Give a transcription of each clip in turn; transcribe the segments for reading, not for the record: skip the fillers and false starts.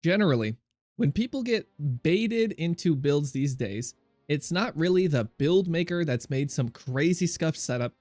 Generally, when people get baited into builds these days, it's not really the build maker that's made some crazy scuff setup.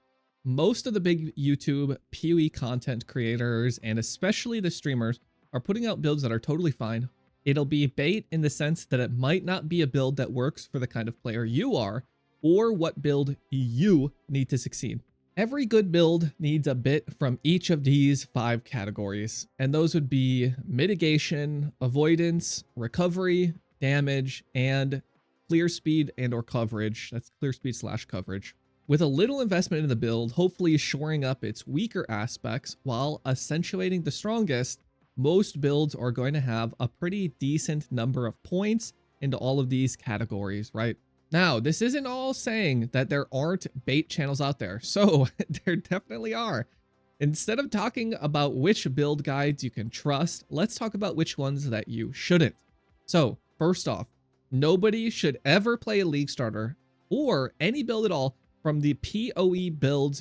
Most of the big YouTube PoE content creators, and especially the streamers, are putting out builds that are totally fine. It'll be bait in the sense that it might not be a build that works for the kind of player you are, or what build you need to succeed. Every good build needs a bit from each of these 5 categories, and those would be mitigation, avoidance, recovery, damage, and clear speed and or coverage. That's clear speed / coverage. With a little investment in the build, hopefully shoring up its weaker aspects while accentuating the strongest, most builds are going to have a pretty decent number of points into all of these categories, right? Now, this isn't all saying that there aren't bait channels out there. So there definitely are. Instead of talking about which build guides you can trust, let's talk about which ones that you shouldn't. So first off, nobody should ever play a League Starter or any build at all from the PoeBuilds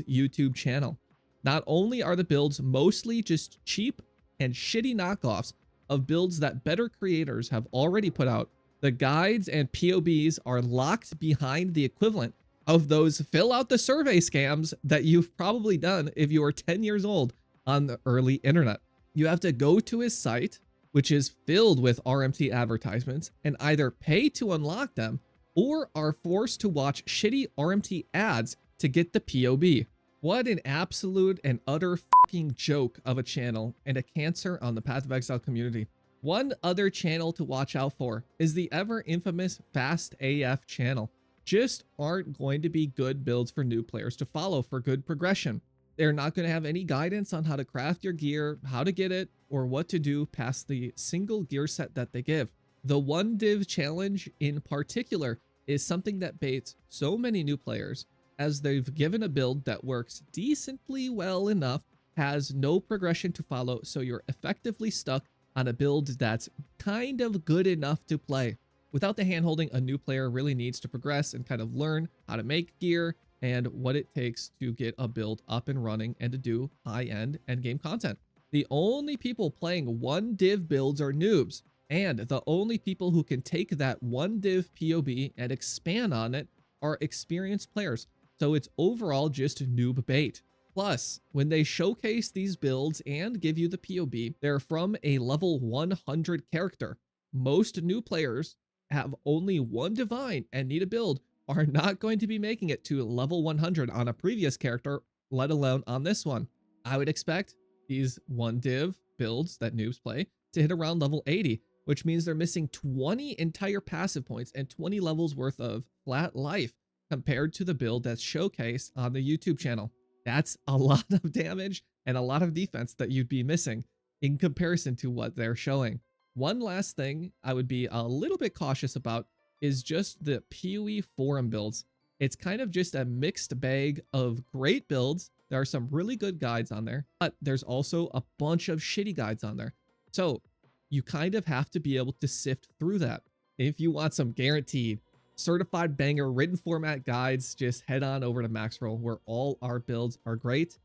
YouTube channel. Not only are the builds mostly just cheap and shitty knockoffs of builds that better creators have already put out, the guides and POBs are locked behind the equivalent of those fill out the survey scams that you've probably done if you are 10 years old on the early internet. You have to go to his site, which is filled with RMT advertisements, and either pay to unlock them or are forced to watch shitty RMT ads to get the POB. What an absolute and utter fucking joke of a channel and a cancer on the Path of Exile community. One other channel to watch out for is the ever infamous Fast AF channel. Just aren't going to be good builds for new players to follow for good progression. They're not going to have any guidance on how to craft your gear, how to get it, or what to do past the single gear set that they give. The one div challenge in particular is something that baits so many new players, as they've given a build that works decently well enough, has no progression to follow, so you're effectively stuck on a build that's kind of good enough to play. Without the handholding a new player really needs to progress and kind of learn how to make gear and what it takes to get a build up and running and to do high-end endgame content. The only people playing one div builds are noobs, and the only people who can take that one div POB and expand on it are experienced players, so it's overall just noob bait. Plus, when they showcase these builds and give you the POB, they're from a level 100 character. Most new players have only one divine and need a build are not going to be making it to level 100 on a previous character, let alone on this one. I would expect these one div builds that noobs play to hit around level 80, which means they're missing 20 entire passive points and 20 levels worth of flat life compared to the build that's showcased on the YouTube channel. That's a lot of damage and a lot of defense that you'd be missing in comparison to what they're showing. One last thing I would be a little bit cautious about is just the PoE forum builds. It's kind of just a mixed bag of great builds. There are some really good guides on there, but there's also a bunch of shitty guides on there. So you kind of have to be able to sift through that. If you want some guaranteed certified banger written format guides, just head on over to Maxroll, where all our builds are great,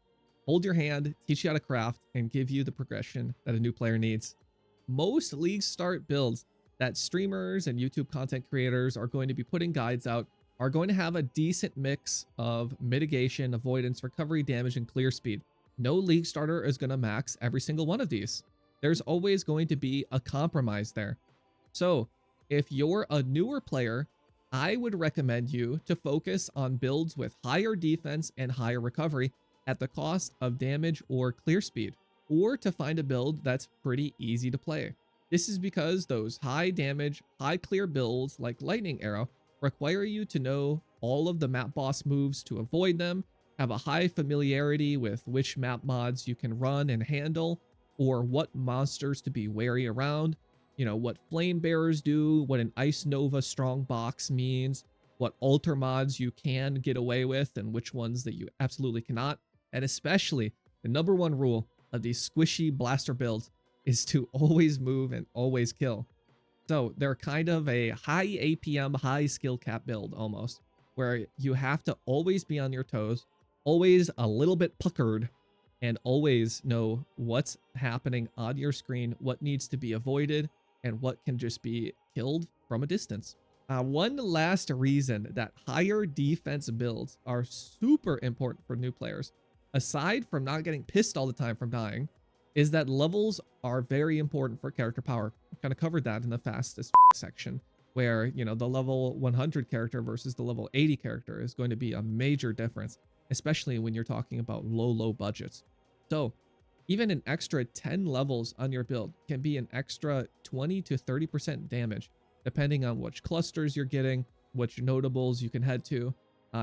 hold your hand, teach you how to craft, and give you the progression that a new player needs. Most league start builds that streamers and YouTube content creators are going to be putting guides out are going to have a decent mix of mitigation, avoidance, recovery, damage, and clear speed. No league starter is going to max every single one of these. There's always going to be a compromise there. So if you're a newer player, I would recommend you to focus on builds with higher defense and higher recovery at the cost of damage or clear speed, or to find a build that's pretty easy to play. This is because those high damage, high clear builds like Lightning Arrow require you to know all of the map boss moves to avoid them, have a high familiarity with which map mods you can run and handle, or what monsters to be wary around, you know, what flame bearers do, what an Ice Nova strong box means, what altar mods you can get away with and which ones that you absolutely cannot. And especially the number one rule of these squishy blaster builds is to always move and always kill. So they're kind of a high APM, high skill cap build almost, where you have to always be on your toes, always a little bit puckered, and always know what's happening on your screen, what needs to be avoided, and what can just be killed from a distance. One last reason that higher defense builds are super important for new players, aside from not getting pissed all the time from dying, is that levels are very important for character power. I kind of covered that in the fastest section, where, you know, the level 100 character versus the level 80 character is going to be a major difference, especially when you're talking about low budgets. So even an extra 10 levels on your build can be an extra 20 to 30% damage, depending on which clusters you're getting, which notables you can head to.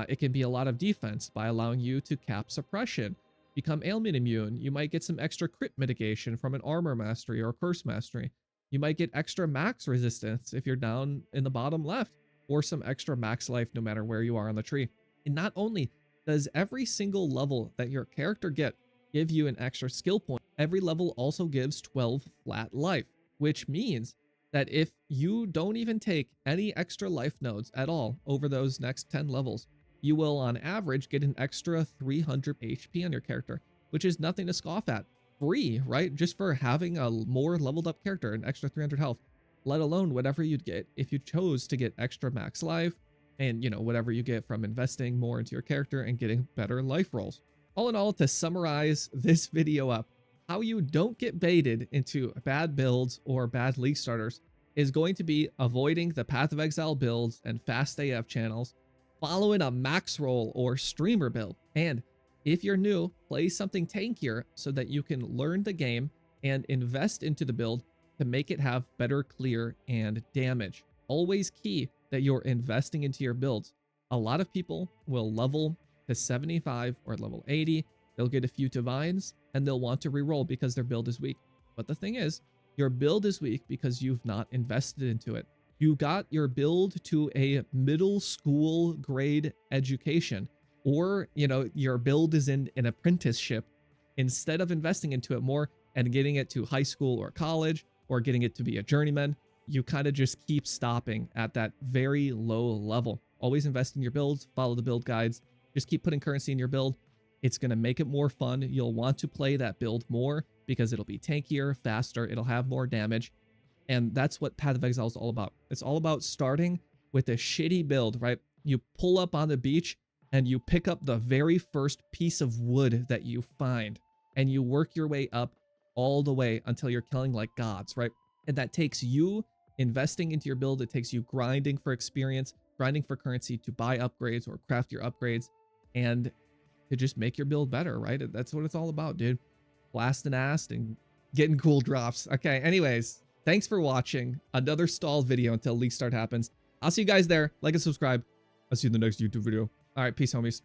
It can be a lot of defense by allowing you to cap suppression, become ailment immune. You might get some extra crit mitigation from an armor mastery or curse mastery. You might get extra max resistance if you're down in the bottom left, or some extra max life no matter where you are on the tree. And not only does every single level that your character give you an extra skill point, every level also gives 12 flat life, which means that if you don't even take any extra life nodes at all over those next 10 levels, you will on average get an extra 300 HP on your character, which is nothing to scoff at. Free, right? Just for having a more leveled up character, an extra 300 health, let alone whatever you'd get if you chose to get extra max life and, you know, whatever you get from investing more into your character and getting better life rolls. All in all, to summarize this video up, how you don't get baited into bad builds or bad league starters is going to be avoiding the Path of Exile builds and fast AF channels, following a max roll or streamer build. And if you're new, play something tankier so that you can learn the game and invest into the build to make it have better clear and damage. Always key that you're investing into your builds. A lot of people will level to 75 or level 80. They'll get a few divines and they'll want to reroll because their build is weak. But the thing is, your build is weak because you've not invested into it. You got your build to a middle school grade education, or, you know, your build is in an apprenticeship. Instead of investing into it more and getting it to high school or college, or getting it to be a journeyman, you kind of just keep stopping at that very low level. Always invest in your builds, follow the build guides, just keep putting currency in your build. It's going to make it more fun. You'll want to play that build more because it'll be tankier, faster, it'll have more damage. And that's what Path of Exile is all about. It's all about starting with a shitty build, right? You pull up on the beach and you pick up the very first piece of wood that you find, and you work your way up all the way until you're killing like gods, right? And that takes you investing into your build. It takes you grinding for experience, grinding for currency to buy upgrades or craft your upgrades, and to just make your build better, right? That's what it's all about, dude. Blasting ass and getting cool drops. Okay, anyways, thanks for watching another stalled video until league start happens. I'll see you guys there. Like and subscribe. I'll see you in the next YouTube video. All right, peace, homies.